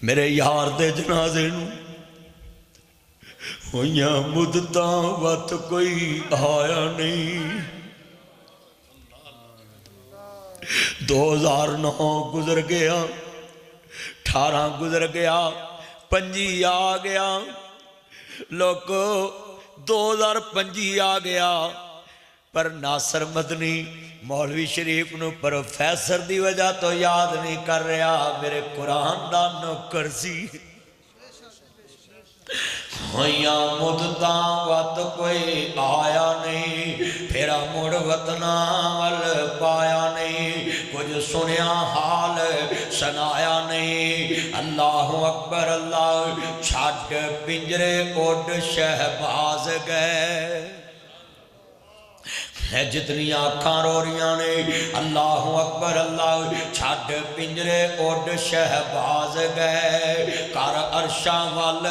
میرے یار دے جنازے نو ہویاں مدتاں وقت کوئی آیا نہیں 2009 گزر گیا 18 گزر گیا 25 آ گیا لوگو 2025 آ گیا پر ناصر مدنی مولوی شریف نو پروفیسر دی وجہ تو یاد نہیں کر رہا میرے قرآن دا نوکر سی ہویاں مدتاں وقت کوئی آیا نہیں پھرا مڑ وطنا ول پایا نہیں کچھ سنیا حال سنایا نہیں اللہ اکبر اللہ چھٹ پنجرے اڈ شہباز گئے جتنی آنکھاں رو رہیاں نے اللہ اکبر اللہ چھٹ پنجرے اڈ شہباز گئے کر عرشاں وال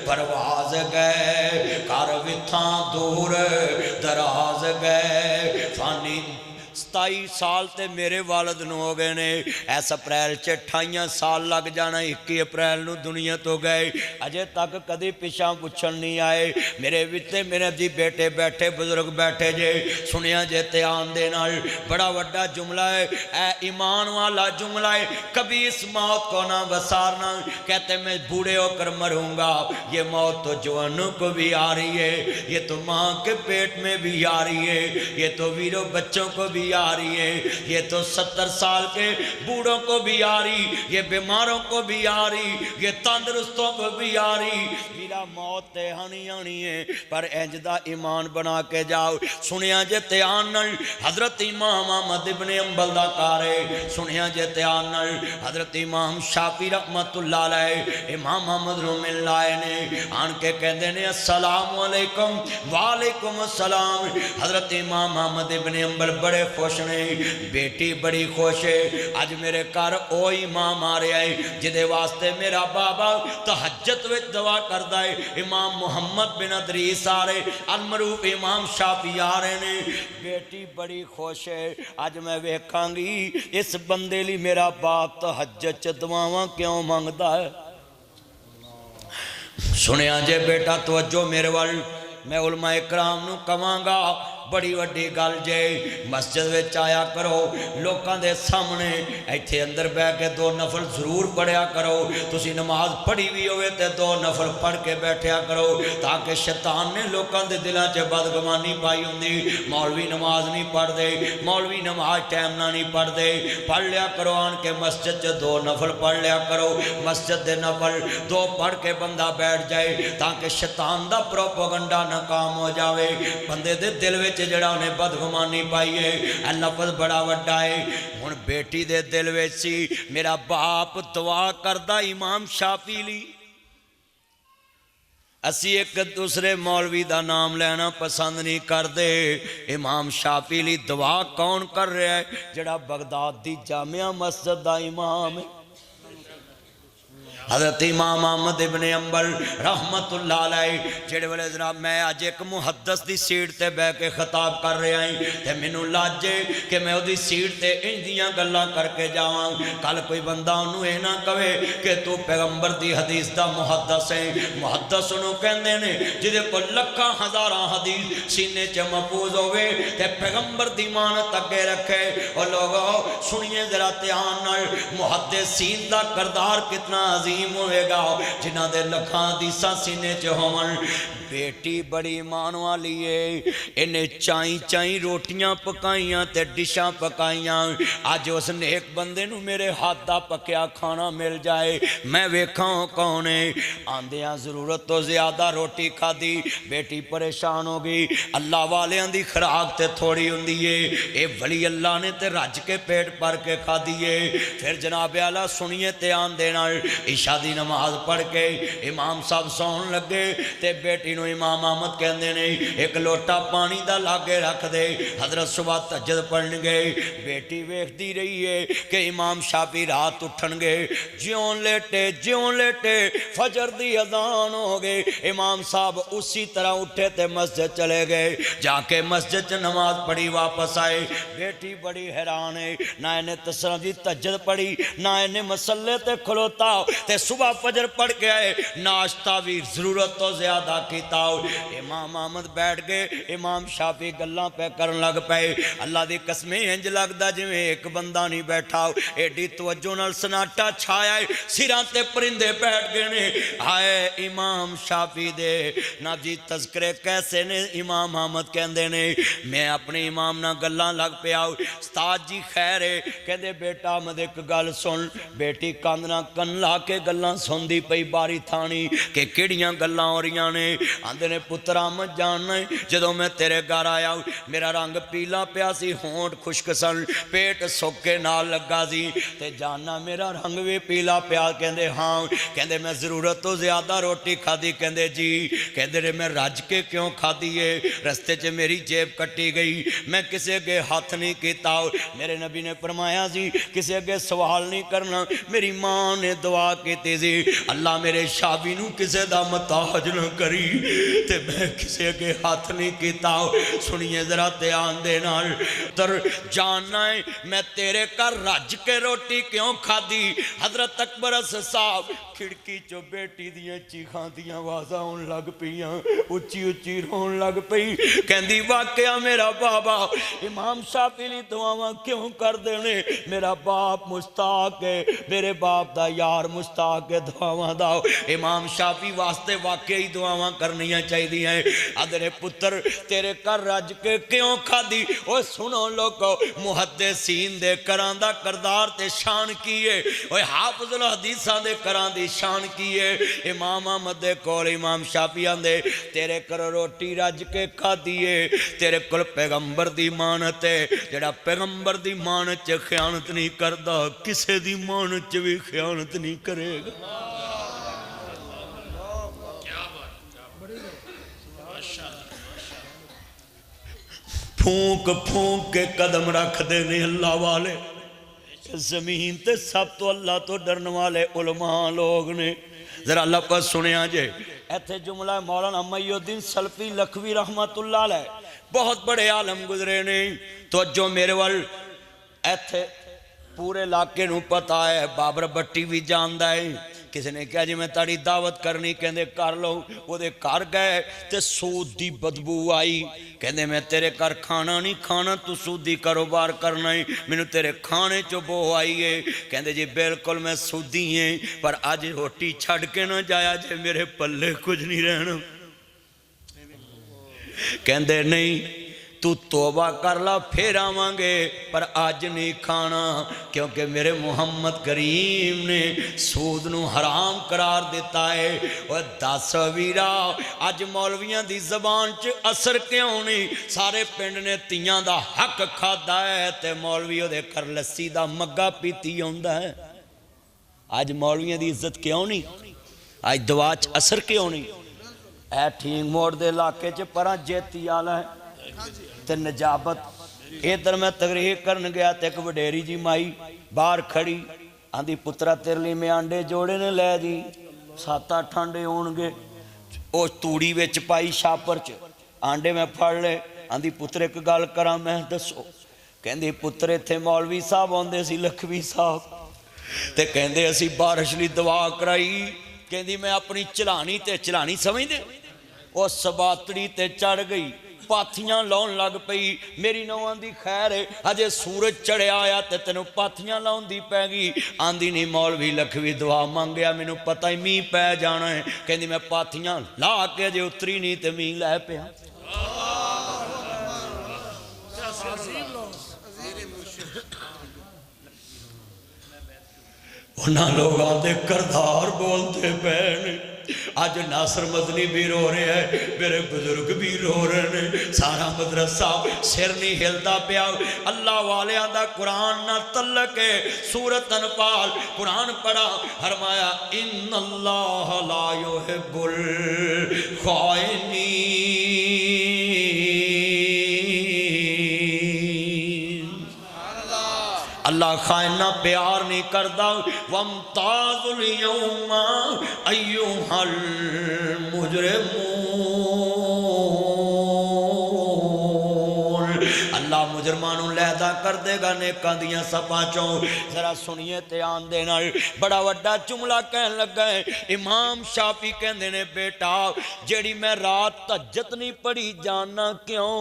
پرواز گئے کر وتھاں دور دراز گئے فانی 27 سال تے میرے والد نو ہو گئے نے ایس اپریل 28 سال لگ جانا 21 اپریل نو دنیا تو گئے اجے تک کدی پیچھا پوچھن نہیں آئے میرے وچے میرے دی بیٹے بیٹھے بزرگ بیٹھے جے سنیا جے تیان دے نال بڑا وڈا جملہ ہے اے ایمان والا جملہ ہے کبھی اس موت کو نہ وسارنا کہتے میں بوڑھے ہو کر مروں گا یہ موت تو جوانوں کو بھی آ رہی ہے یہ تو ماں کے پیٹ میں بھی آ رہی ہے یہ تو ویرو بچوں کو بھی آ رہی ہے یہ تو 70 سال کے بوڑھوں کو بھی آ رہی یہ بیماروں کو بھی آ رہی یہ تندرستوں کو بھی آ رہی میرا موت تے ہنی ہنی ہے پر انجدہ ایمان بنا کے جاؤ سنیا جے تیان نل حضرت امام احمد ابن حنبل دا کارے سنیا جے تیان نل حضرت امام شافعی رحمت اللہ علیہ امام محمد روم اللہ نے آن کے کہندے نے السلام علیکم وعلیکم السلام حضرت امام احمد ابن حنبل بڑے خوش نے بیٹی بڑی خوش ہے آج میرے کار او امام آ رہے ہیں جدے واسطے میرا بابا تہجد وچ دعا کردہ ہے امام محمد بن ادریس آ رہے المعروف امام شافعی آ رہے نے بیٹی بڑی خوش ہے آج میں ویکھاں گی اس بندے لی میرا باپ تہجد چ دعاواں کیوں مانگدا ہے سنیا جے بیٹا توجہ میرے وال میں علماء اکرام نو کہاں گا بڑی وڈی گل جے مسجد وچ آیا کرو لوکاں دے سامنے ایتھے اندر بیٹھ کے 2 نفل ضرور پڑھیا کرو تسی نماز پڑھی بھی ہوئے تے 2 نفل پڑھ کے بیٹھیا کرو تاکہ شیطان نے لوکاں دے دلاں چ بدگمانی پائی ہوندی مولوی نماز نہیں پڑھ دے مولوی نماز ٹائم نہ نہیں پڑھ دے پڑھ لیا کرو آن کے مسجد چ 2 نفل پڑھ لیا کرو مسجد دے نفل 2 پڑھ کے بندہ بیٹھ جائے تاکہ شیطان دا پروپیگنڈا ناکام ہو جاوے بندے دے دل وچ جڑا انہیں بدگمانی پائی ہے اے لفظ بڑا وڈا ہے ہن بیٹی دے دل وچ سی میرا باپ دعا کردہ امام شافعی لی اسی ایک دوسرے مولوی دا نام لینا پسند نہیں کر دے امام شافعی لی دعا کون کر رہا ہے جڑا بغداد دی جامعہ مسجد دا امام ہے حضرت امام احمد ابن حنبل رحمت اللہ علیہ جڑے والے جناب میں آج ایک محدث دی سیٹ تے بے کے خطاب کر رہے ہیں تے مینوں لاجے کہ میں او دی سیٹ تے انجیاں گلاں کر کے جاواں کل کوئی بندہ انہوں اے نہ کہے کہ تو پیغمبر دی حدیث دا محدث ہے محدث انہوں کہندے نے جدے کو لکھاں ہزاراں حدیث سینے چ محفوظ ہوئے تے پیغمبر دی مانت اگے رکھے اور لوگوں سنیے ذرا دھیان نال محدثین دا کردار کتنا عظیم ہوئے گا جنہ دے لکھاں حدیثاں سینے چ ہون بیٹی بڑی ایمان والی ہے انہیں چائیں چائیں روٹیاں پکائیاں تے ڈشاں پکائیاں آج اس نیک بندے نو میرے ہاتھ دا پکیا کھانا مل جائے میں ویکھاں کون ہے آندیاں ضرورت تو زیادہ روٹی کھا دی بیٹی پریشان ہو گئی اللہ والیاں دی خوراک تے تھوڑی ہوندی ہے اے ولی اللہ نے تے رج کے پیٹ پر کے کھا دیے پھر جناب اعلیٰ سنیے تے آن دینا عشاء دی نماز پڑھ کے امام صاحب سون لگے تے بیٹی نو امام احمد کہندے نے ایک لوٹا پانی دا لاگے رکھ دے حضرت صبح تہجد پڑھن گے بیٹی ویکھدی رہی ہے کہ امام شافعی رات اٹھن گے جیوں لیٹے فجر دی اذان ہو گئے امام صاحب اسی طرح اٹھے تے مسجد چلے گئے جا کے مسجد نماز پڑھی واپس آئے بیٹی بڑی حیران ہے نہ انہیں تسرہ دی تہجد پڑھی نہ انہیں مسلے تے کھلوتا تے صبح فجر پڑھ کے آئے ناشتہ بھی ضرورت تو زیادہ کیتا ہو امام احمد بیٹھ گئے امام شافعی گلاں پہ کرن لگ پئے اللہ دی قسمیں انج لگدا جویں ایک بندہ نہیں بیٹھا ہو ایڈی توجہ نال سناٹا چھایا ہے سراں تے پرندے بیٹھ گئے نے ہائے امام شافعی دے نا جی تذکرے کیسے نے امام احمد کہندے نے میں اپنے امام نہ گلاں لگ پیا استاد جی خیر ہے کہندے بیٹا احمد ایک گل سن بیٹی کاندنا کن لا کے گلاں سندی پئی باری تھانی کہ کیڑیاں گلاں ہو رہیاں نے آندے نے پتر احمد جاننا ہے جدوں میں تیرے گھر آیا میرا رنگ پیلا پیا سی ہونٹ خشک سن پیٹ سوکے نال لگا سی تے جاننا میرا رنگ بھی پیلا پیا کہندے ہاں کہندے میں ضرورت تو زیادہ روٹی کھادی کہندے جی کہندے نے میں رج کے کیوں کھادی ہے رستے چ میری جیب کٹی گئی میں کسے اگے ہاتھ نہیں کیتا میرے نبی نے فرمایا سی کسے اگے سوال نہیں کرنا میری ماں نے دعا کیتی سی اللہ میرے شابی نو کسے دا محتاج نہ کری تے میں کسے اگے ہاتھ نہیں کیتا سنیے ذرا دھیان دے نال تر جاننا ہے میں تیرے کا رج کے روٹی کیوں کھادی حضرت اکبر صاحب کھڑکی چو بیٹی دیاں چیخاں دیاں آوازاں ہون لگ پیاں اچھی اچھی رون لگ پئی کہندی واقعہ میرا بابا امام شافعی نے دعاواں کیوں کر دینے میرا باپ مشتاق ہے میرے باپ دا یار مشتاق ہے دعاواں دا امام شافعی واسطے واقعی دعاواں کرنیاں چاہی دی ہیں ادھر پتر تیرے کر رج کے کیوں کھا دی اوہ سنو لوگو محدثین دے کران دا کردار تے شان کیے اوہ حافظ الحدیثاں دے کران دی شان کیے امام احمد دے کول امام شافعی آندے تیرے کر روٹی رج کے کھا دیے تیرے کل پیغمبر دی مانت ہے جڑا پیغمبر دی مانت چ خیانت نہیں کردا کسے دی مانت چ بھی خیانت نہیں کرے گا پھونک کے قدم رکھ دینے اللہ والے زمین تے سب تو اللہ تو ڈرن والے علماء لوگ نے ذرا اللہ پر سنیا جے ایتھے جملہ مولانا محی الدین سلفی لکھوی رحمت اللہ علیہ بہت بڑے عالم گزرے نہیں تو جو میرے وال ایتھے پورے علاقے نو پتہ ہے بابر بٹی بھی جاندہ ہے کسی نے کہا جی میں تاڑی دعوت کرنی کہندے کر لو وہ دے کر گئے تے سود دی بدبو آئی کہندے میں تیرے کر کھانا نہیں کھانا تو سود دی کاروبار کرنا ہے میں تیرے کھانے چو بو آئی ہے کہندے جی بالکل میں سودی ہیں پر آج روٹی چھڑ کے نہ جایا جے میرے پلے کچھ نہیں رہنا کہندے نہیں تو توبہ کر لا پھر آوانگے پر آج نہیں کھانا کیونکہ میرے محمد کریم نے سود نو حرام قرار دیتا ہے اور دس ویرا آج مولویاں دی زبان چ اثر کیوں نہیں سارے پنڈ نے تیاں دا حق کھادا ہے تے مولویوں دے کر لسی دا مگا پیتی ہوندا ہے آج مولویاں دی عزت کیوں نہیں آج دعا چ اثر کیوں نہیں اے ٹھینگ موڑ دے علاقے چ پرا جیتی آلا ہے تے نجابت ادھر میں تقریر کرن گیا تے ایک وڈیری جی مائی باہر کھڑی آندھی پترہ تیرلی میں آنڈے جوڑے نے لے دی 7-8 آنڈے ہونگے او توڑی ویچ پائی شاپر چ آنڈے میں پھڑ لے آندھی پترے کو گال کرا میں دسو کہندی پترے تھے مولوی صاحب ہوندے سی لکھوی صاحب تے کہندے اسی بارش لی دعا کرائی کہندی میں اپنی چلانی سمجھ دے او سباتڑی تے چڑھ گئی پاتھیاں لون لگ پئی میری نوان دی خیر ہے اجے سورج چڑھے آیا تے تینوں پاتھیاں لون دی پہ گی آندھی نہیں مولوی لکھوی دعا مانگیا میں نو پتہ ہی می پہ جانا ہے کہندی میں پاتھیاں لا کے اجے اتری نہیں تے می لے پہ انہاں لوگ آدھے کردار بولتے پہنے اج ناصر مدنی بھی رو رہے ہیں، میرے بزرگ بھی رو رہے ہیں، سارا مدرسہ سر نہیں ہلدا پیا۔ اللہ والیاں دا قرآن نہ تلک ہے، سورۃ انفال قرآن پڑھا، فرمایا ان اللہ لا یحب الخائنین، اللہ خائنہ پیار نہیں کردا۔ وَامْتَازُ الْيَوْمَ أَيُّهَا الْمُجْرِمُونَ، اللہ مجرمانوں لیدہ کر دے گا نیکاں دیاں سپاں چوں۔ ذرا سنیے تیان دینا، بڑا وڈا جملہ کہن لگا ہے۔ امام شافعی کہن دینے بیٹا جیڑی میں رات تہجد نہیں پڑھی جاننا کیوں؟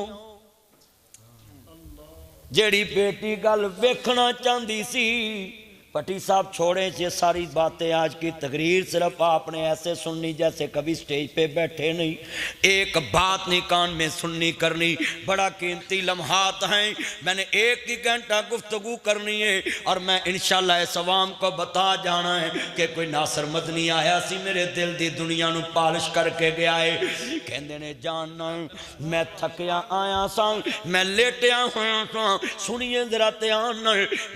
جیڑی بیٹی گل ویکھنا چاندی سی، پٹی صاحب چھوڑیں یہ ساری باتیں، آج کی تقریر صرف آپ نے ایسے سننی جیسے کبھی سٹیج پہ بیٹھے نہیں، ایک بات نہیں کان میں سننی کرنی، بڑا قیمتی لمحات ہیں، میں نے ایک ہی گھنٹہ گفتگو کرنی ہے، اور میں انشاءاللہ اس عوام کو بتا جانا ہے کہ کوئی ناصر مدنی آیا سی میرے دل دی دنیا نو پالش کر کے گیا ہے، کہندے نے جاننا میں تھکیا آیا سا، میں لیٹیا ہویا سا، سنیے ذرا تیان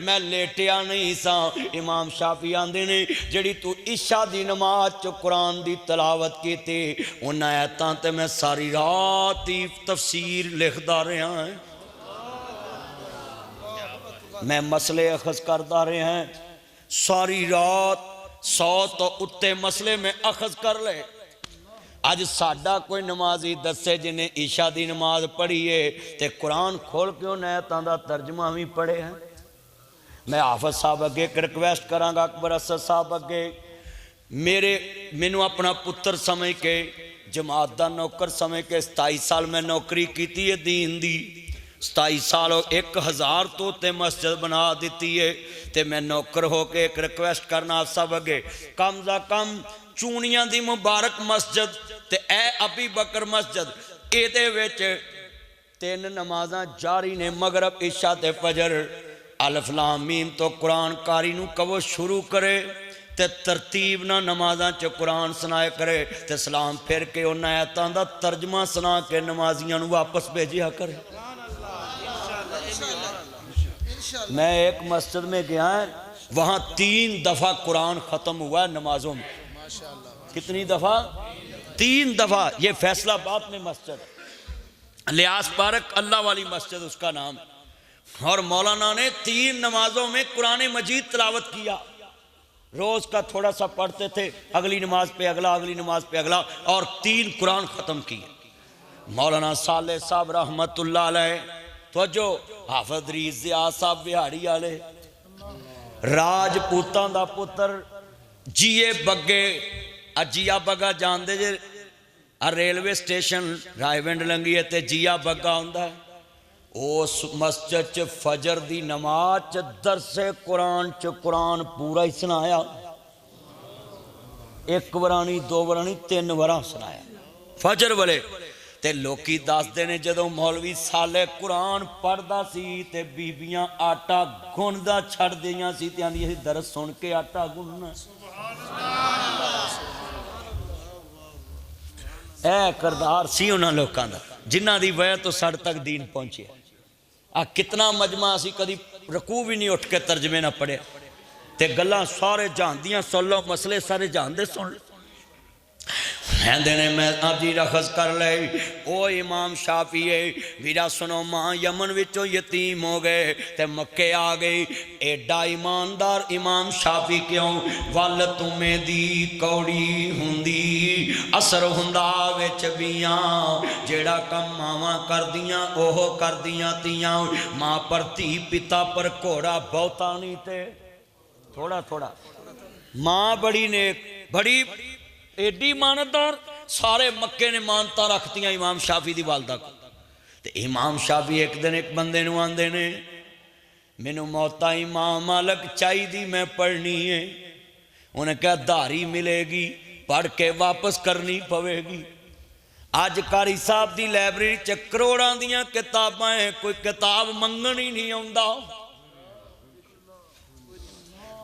میں لیٹیا نہیں سا۔ امام شافعی آندے نے جڑی تو عشاء دی نماز چ قرآن دی تلاوت کی تھی ان آیتاں تے میں ساری رات دی تفسیر لکھدا رہا ہیں، میں مسئلے اخذ کردہ رہے ہیں، ساری رات 100 تو اتے مسئلے میں اخذ کر لے۔ آج ساڈا کوئی نمازی دسے جنہیں عشاء دی نماز پڑھی ہے تے قرآن کھول کے ان آیتاں دا ترجمہ بھی پڑھے ہیں۔ میں حافظ صاحب اگے ایک ریکویسٹ کراں گا، اکبر اسد صاحب اگے، مینوں اپنا پتر سمجھ کے جماعت دا نوکر سمجھ کے 27 سال میں نوکری کیتی ہے دین دی، 27 سال 1000 تو تے مسجد بنا دیتی ہے، تے میں نوکر ہو کے ایک ریکویسٹ کرنا آپ سب اگے، کم za کم چونیاں دی مبارک مسجد تے اے ابی بکر مسجد اے دے وچ 3 نمازاں جاری نے، مغرب عشاء تے فجر، الف لام میم تو قرآن کاری نو کبو شروع کرے تے ترتیب نہ نمازاں چ قرآن سنائے کرے تے سلام پھر کے ان آیتاں دا ترجمہ سنا کے نمازیاں نو واپس بھیجیا کرے۔ میں ایک مسجد میں گیا ہے، وہاں 3 دفعہ قرآن ختم ہوا ہے نمازوں میں۔ کتنی دفعہ؟ 3 دفعہ۔ یہ فیصلہ باد میں مسجد، لیاس پارک اللہ والی مسجد اس کا نام، اور مولانا نے 3 نمازوں میں قرآن مجید تلاوت کیا، روز کا تھوڑا سا پڑھتے تھے، اگلی نماز پہ اگلا، اگلی نماز پہ اگلا، اور 3 قرآن ختم کیے۔ مولانا صالح صاحب رحمت اللہ علیہ، تو جو حافظ ریز ضیاء صاحب بہاڑی والے، راج پوتاں دا پتر جیے بگے، جیا بگا جان دے جے ریلوے سٹیشن رائے ونڈ لنگی ہے تے جیا بگا ہوندہ ہے، اس مسجد چ فجر دی نماز چ درس قرآن چ قرآن پورا ہی سنایا، 1 ورانی 2 ورانی 3 وراں سنایا فجر والے۔ تے لوکی دس دینے جدوں مولوی صالح قرآن پڑھدا سی تے بیبیاں آٹا گھندا چھڑ دیاں سی تے آندی سی درس سن کے آٹا گھننا۔ اے کردار سی انہاں لوکاں دا جنہاں دی وجہ تو سڑ تک دین پہنچے۔ کتنا مجمع اسی کدی رکوع بھی نہیں اٹھ کے ترجمے نہ پڑھے تے گلاں سارے جاندیاں سن لو، مسئلے سارے جاندے سن لو۔ میں آجی رخص کر لے، او امام شافعی ویرا سنو، ماں یمن وچوں یتیم ہو گئے تے مکے آ گئی، ایڈا ایماندار امام شافعی کیوں؟ ول تمہیں دی کوڑی ہوندی اثر ہوندا وچ بیاں، جیڑا کم ماواں کردیاں اوہ کردیاں تیاں، ماں پر تھی پتا پر کوڑا بہتا نہیں تے تھوڑا تھوڑا۔ ماں بڑی نیک، بڑی ایڈی ماندار، سارے مکے نے مانتا رکھتیاں امام شافعی دی والدہ کو۔ تے امام شافعی ایک دن ایک بندے نو آندے نے، مینوں موتا امام مالک چاہی دی میں پڑھنی ہے، انہیں کہا داری ملے گی، پڑھ کے واپس کرنی پوے گی۔ آج کاری صاحب دی لائبریری چ کروڑاں دیاں کتاباں ہیں، کوئی کتاب منگن ہی نہیں آندا،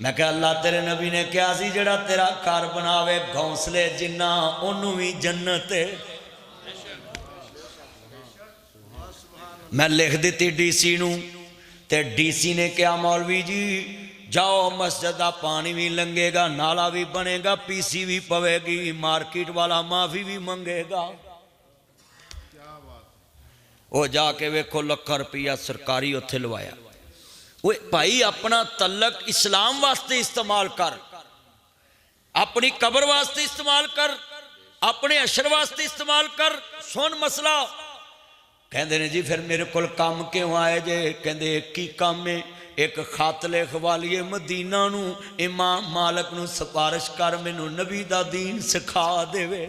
میں کہ اللہ تیرے نبی نے کیا سی جڑا تیرا گھر بناوے گھونسلے جنہ انہوں بھی جنت ہے. میں لکھ دیتی ڈی سی نو تے ڈی سی نے کیا مولوی جی جاؤ مسجد دا پانی بھی لنگے گا نالا بھی بنے گا پی سی بھی پوے گی مارکیٹ والا معافی بھی منگے گا. وہ جا کے ویکھو لکھاں روپیہ سرکاری اتھے لوایا. وہ بھائی اپنا تعلق اسلام واسطے استعمال کر اپنی قبر واسطے استعمال کر اپنے عشر واسطے استعمال کر. سن مسئلہ کہندے نے جی پھر میرے کول کام کیوں آئے جے کہندے ایک ہی کام ہے ایک خط لکھ والیے مدینہ نو امام مالک نو سفارش کر مینوں نبی دا دین سکھا دے وے.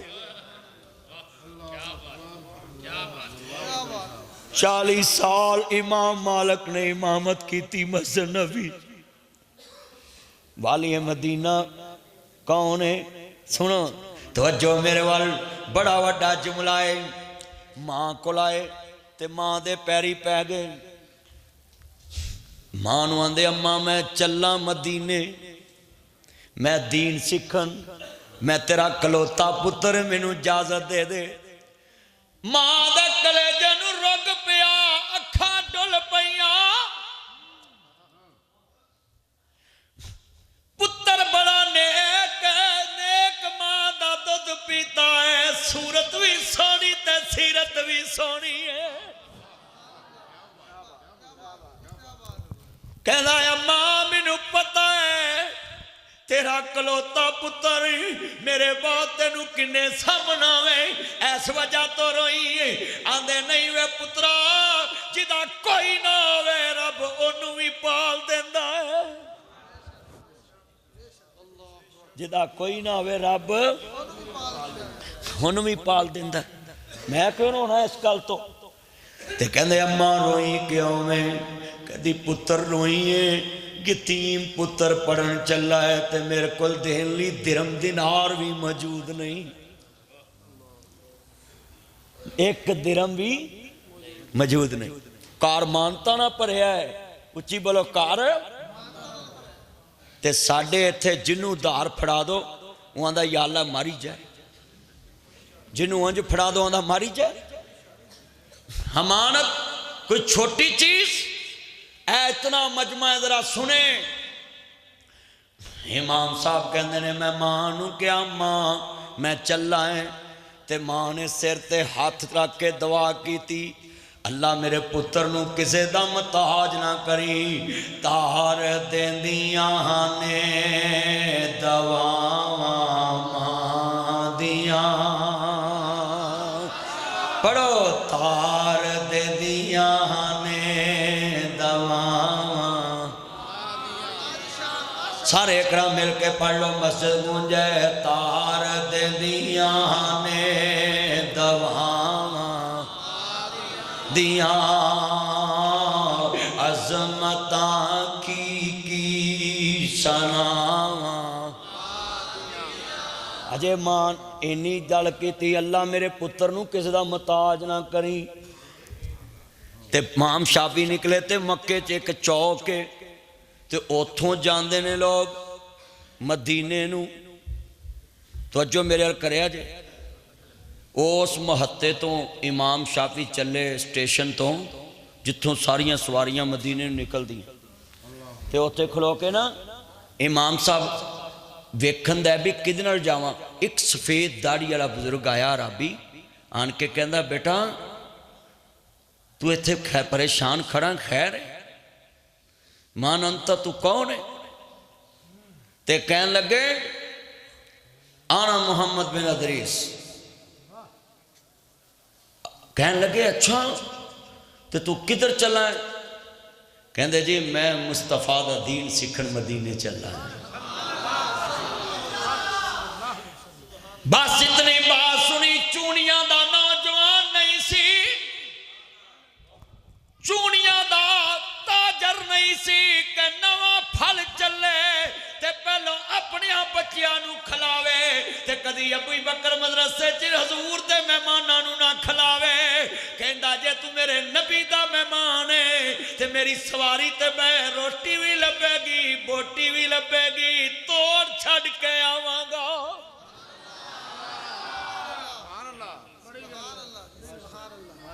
40 سال امام مالک نے امامت کی تھی مسجد نبی. والی مدینہ کون ہے سنو توجہ میرے وال بڑا وڈا جملہ ہے. ماں کو لائے تے ماں دے پیری پہ گئے. ماں نو آندے اماں میں چلا مدینے میں دین سکھن میں تیرا کلوتا پتر مینوں اجازت دے دے. ماں دے کلیجے نو رگ پیا اکھاں ڈل پیاں. پتر بڑا نیک نیک ماں دا دودھ پیتا ہے صورت بھی سونی تے سیرت بھی سونی ہے. کہنا ہے ماں مینوں پتہ ہے تیرا کلوتا پتر میرے بعد تینوں کنے سامنا وے اس وجہ تو روئی ہے. آندے نہیں وے پترا جدا کوئی نہ ہوئے رب انہوں بھی پال دیندا ہے. جدا کوئی نہ ہوئے رب انہوں بھی پال دیندا ہے. میں کیوں رونا اس کل تو تے کہندے اماں روئی کیوں میں کدی پتر روئی ہے یتیم پتر پڑھن چلا ہے تے میرے کل دین لی درم دینار بھی موجود نہیں. ایک درم بھی موجود نہیں. کار مانتا نہ پڑھیا ہے اچھی بولو کار تے ساڑھے ایتھے جنوں دار پھڑا دو وہاں دا یا اللہ ماری جائے. جنوں انج پھڑا دو وہاں دا ماری جائے. امانت کوئی چھوٹی چیز اے اتنا مجمع ذرا سنیں. امام صاحب کہندے نے میں ماں نو کیا ماں میں چلا ہے تے ماں نے سر تے ہاتھ رکھ کے دعا کی تھی اللہ میرے پتر نو کسے دا محتاج نہ کری. تار دیندیاں نے دعاواں ماں دیاں پڑھو تار دیندیاں نے دعاواں. سارے اکرام مل کے پڑھ لو مسجد گونجے تار دیندیاں نے دعاواں دیاں عظمتاں کی سناواں. اجے مان اینی دل کیتی اللہ میرے پتر نو کس دا محتاج نہ کری. تے امام شافعی نکلے تے مکے چ ایک چوک ہے تے اوتھوں جاندے نے لوگ مدینے نو. توجہ میرے ال کریا جے اس محطے تو امام شافعی چلے سٹیشن تو جتھوں ساریاں سواریاں مدینے نکل دی تے اوتھے کھلو کے نا امام صاحب ویکھن دے بھی کدے نال جاواں. ایک سفید داڑھی والا بزرگ آیا عربی آن کے کہندا بیٹا تو ایتھے پریشان کھڑا خیر ہے مان انت تو کون ہے تے کہن لگے آنا محمد بن ادریس. کہن لگے اچھا تو کدھر چلا ہے کہندے جی میں مصطفیٰ دا دین سکھن مدینے چلا ہے. بس اتنی بات سنی چونیاں دا نوجوان نہیں سی چونیاں دا تاجر نہیں سی کہ نواں پھل چلے تے پہلو اپنے بچیاں نو کھلاوے تے کدی ابو بکر مدرسے چ حضور دے مہماناں نو نہ کھلاوے. کہندا جے تو میرے نبی دا مہمان ہے تے تے میری سواری تے میں روٹی بھی لبے گی بوٹی بھی لبے گی توڑ چھڑ کے آواں گا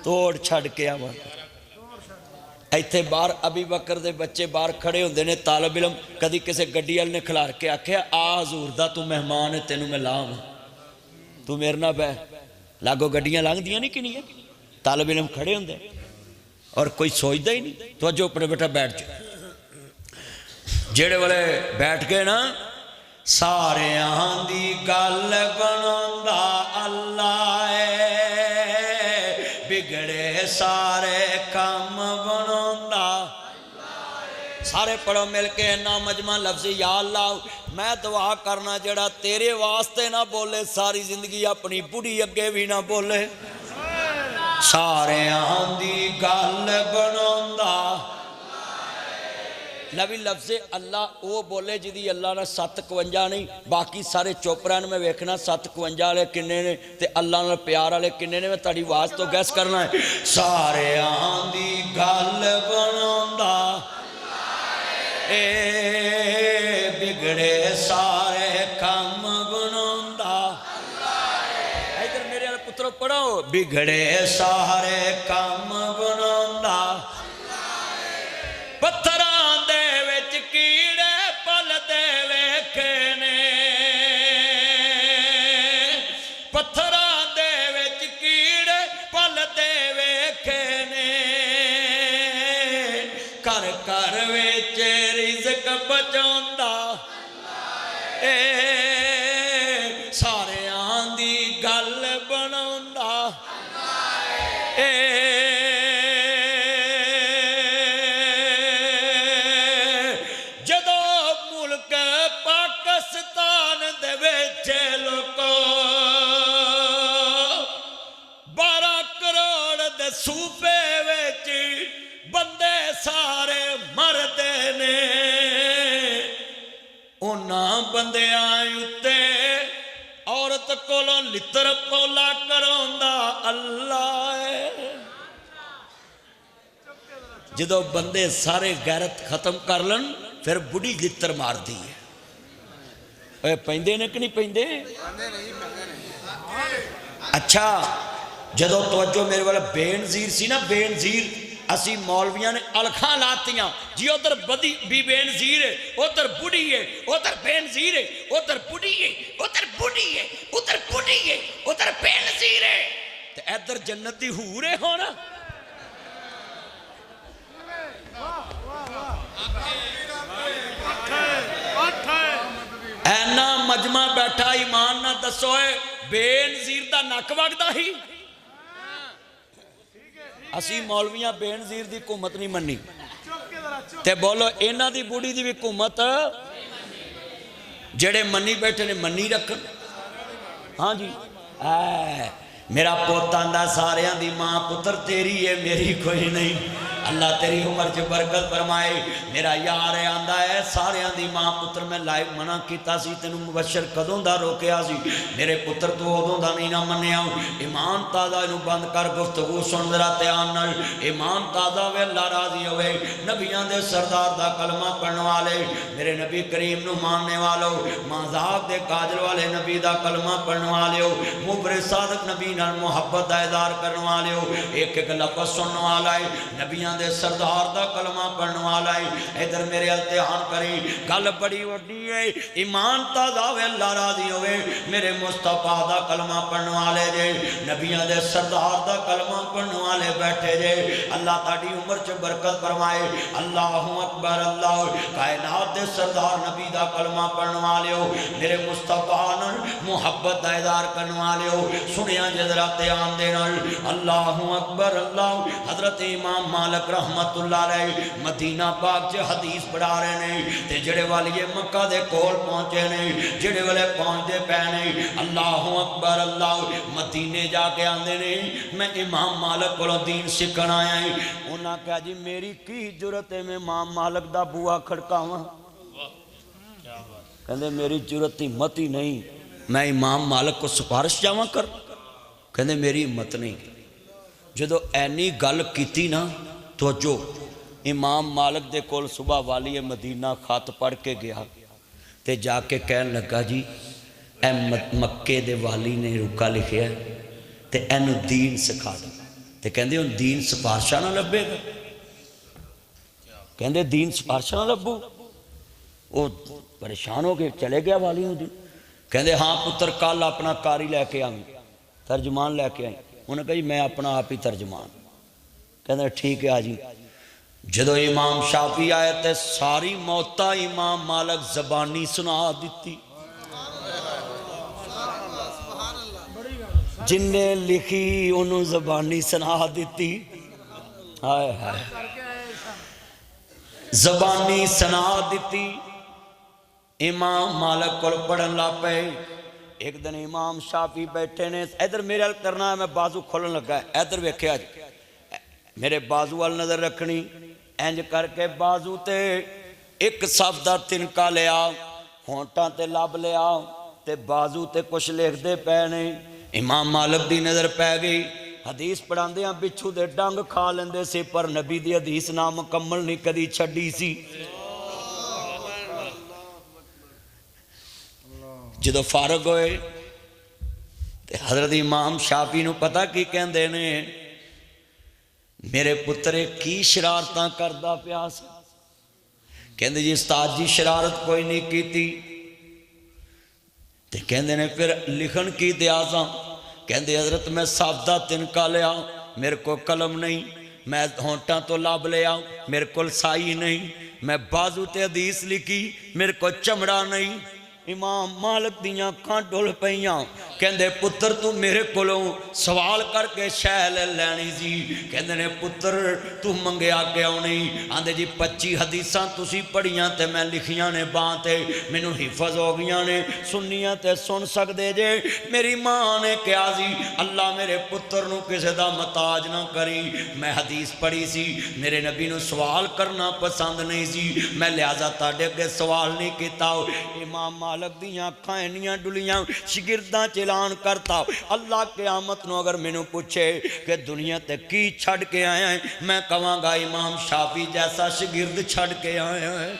توڑ چھڑ کے آواں گا ایتھے باہر ابی بکر دے بچے باہر کھڑے ہوندے نے طالب علم کدی کسے گڈی والے نے کھلار کے آکھیا آ حضور دا تو مہمان ہے تینوں میں لاواں تو میرے نال بہ لاگو گڈیاں لنگ دیاں نہیں کنیاں طالب علم کھڑے ہوندے اور کوئی سوچدا ہی نہیں توجہ اپنے بیٹا بیٹھ جا جڑے والے بیٹھ گئے نا سارے دی گل بناوندا اللہ اے بگڑے سارے کام بناوندا سارے پڑھو مل کے نا مجمع لفظ یا اللہ میں دعا کرنا جڑا تیرے واسطے نہ بولے ساری زندگی اپنی بڑھی اگے بھی نہ بولے سارے دی گل بناوندا نبی لفظ اللہ وہ بولے جدی اللہ نے 751 نہیں باقی سارے چوپران میں ویکھنا 751 والے کنے نے تے اللہ نے پیار والے کنے نے میں تاری آواز تو گیس کرنا ہے سارے دی گل بناوندا اے بگڑے سارے کام بناوندا ادھر میرے والے پترو پڑھو بگڑے سارے کام بناوندا پتھراں دے وچ کیڑے پلدے ویکھنے پتھراں دے وچ کیڑے پلدے ویکھنے کر کر وچ رزق بچاوندا اے ساریاں دی گل بناوندا اے صوبے وچ بندے سارے مردے نے انہاں بندیاں اُتے عورت کولوں لتر پولا کراوندا اللہ ہے جدو بندے سارے غیرت ختم کر لن پھر بڑی لتر مار دی ہے پیندے نے کہ نہیں پیندے اچھا جدو توجہ میرے والا بے نظیر سی نا بے نظیر اسی مولویاں نے الکھاں لاتیاں جی ادھر بدی بھی بے نظیر ہے ادھر بڑی ہے ادھر بے نظیر ہے ادھر بڑی ہے ادھر بڑی ہے ادھر بڑی ہے ادھر بے نظیر ہے تو ادھر جنت دی حور ہے ہونا اینا مجمع بیٹھا ایمان نہ دسوئے بے نظیر دا نک وگدا ہی اسی مولویاں بے نظیر دی حکومت نہیں منی تے بولو اینا دی بوڑی دی بھی حکومت جڑے منی بیٹھے نے منی رکھن ہاں جی میرا پوتاندہ ساریاں دی ماں پتر تیری ہے میری کوئی نہیں اللہ تیری عمر چ برکت فرمائے میرا یار آندا ہے ساریاں دی ماں پتر میں لائیو منع کیتا سی تینوں مبشر کدوں دا روکیا سی میرے پتر تو ادوں دا نہیں نہ منیا ایمان تازہ اینو بند کر گفتگو سن ذرا دھیان نال ایمان تازہ وے اللہ راضی ہوئے نبیاں دے سردار دا کلمہ پڑھن والے میرے نبی کریم نو ماننے والو مذاق دے کاجل والے نبی دا کلمہ پڑھن والے ہو مبر صادق نبی نال محبت دا اظہار کرن والے ہو ایک ایک لفظ سنن والا ہے نبیاں دے سردار دا کلمہ پڑھن والا ہے ادھر میرے امتحان کری گل بڑی وڈی ہے ایمان تازہ ہوئے اللہ راضی ہوئے میرے مصطفیٰ دا کلمہ پڑھن والے جے نبیاں دے سردار دا کلمہ پڑھن والے بیٹھے جے اللہ تاڑی عمر چ برکت فرمائے اللہ اکبر اللہ کائنات دے سردار نبی دا کلمہ پڑھن والے ہو میرے مصطفیٰ نال محبت دا اظہار کرن والے ہو سنیاں جذرات دھیان دے نال اللہ اکبر اللہ حضرت امام مالک رحمت اللہ علیہ مدینہ پاک چے حدیث پڑھا رہے نے تے جڑے والی مکہ دے کول پہنچے نے جڑے والے پہنچ دے پہنے اللہ اکبر اللہ مدینے جا کے آندے نے میں امام مالک کو دین سکھن آیا ہوں انہاں کہا جی میری کی جرت ہے میں امام مالک دا بوا کھڑکاواں کہندے میری جرت ہمت ہی نہیں میں امام مالک کو سفارش جاواں کر کہندے میری ہمت نہیں جدو اینی گل کیتی نا توجہ امام مالک دے کول صبح والی مدینہ خط پڑھ کے گیا تے جا کے کہن لگا جی اے مکے دے والی نے رکا لکھیا ہے تے اینو دین سکھا دو تے کہندے ہن دین سفارشاں نہ لبے گا کہندے دین سفارشاں نہ لبو وہ پریشان ہو کے چلے گیا والی نو دین کہندے ہاں پتر کل اپنا کاری لے کے آئیں ترجمان لے کے آئیں انہوں نے کہا جی میں اپنا آپ ہی ترجمان کہندے ٹھیک ہے آجی جدو امام شافعی آئے تے ساری موتا امام مالک زبانی سنا دیتی جن نے لکھی انہوں زبانی سنا دیتی ہائے ہائے زبانی سنا دیتی امام مالک کو پڑھن لا پے ایک دن امام شافعی بیٹھے نے ادھر میرے حل کرنا ہے میں بازو کھولن لگا ہے ادھر ویکھے آج میرے بازو وال نظر رکھنی انج کر کے بازو تے ایک صف دا تنکا لیا ہونٹاں تے لب لیا تے بازو تے کچھ لکھ دے پے نے امام مالک دی نظر پہ گئی حدیث پڑھان دیاں بچھو دے ڈنگ کھا لیندے سے پر نبی دی حدیث نہ مکمل نہیں کدی چھڑی سی جدو فارغ ہوئے تے حضرت امام شافعی نو پتہ کی کہندے نے میرے پترے کی شرارتاں کردہ پیاس کہندے جی استاد جی شرارت کوئی نہیں کیتی تے کہندے نے پھر لکھن کی دیازاں کہندے حضرت میں سابدہ تنکا لیا میرے کو قلم نہیں میں ہونٹاں تو لاب لیا میرے کو سائی نہیں میں بازو تے حدیث لکھی میرے کو چمڑا نہیں امام مالک دیاں کھان ڈول پہیاں کہندے پتر تو میرے کولوں سوال کر کے شہل لینی جی کہندے نے پتر تو منگیا کیوں نہیں آندے جی 25 حدیثاں تسی پڑھیاں تے میں لکھیاں نے بانتے میں نو حفظ ہو گیاں نے سنیاں تے سن سک دے جے میری ماں نے کیا جی اللہ میرے پتر نو کسے دا متاج نہ کری میں حدیث پڑھی سی میرے نبی نو سوال کرنا پسند نہیں سی میں لہذا تاڑے کے سوال نہیں کیتا امام مالک دیاں کھائنیاں ڈولیاں شگرداں چلان کرتا اللہ قیامت نو اگر میں نو پوچھے کہ دنیا تے کی چھڑ کے آئے ہیں میں کہاں گا امام شافعی جیسا شگرد چھڑ کے آئے ہیں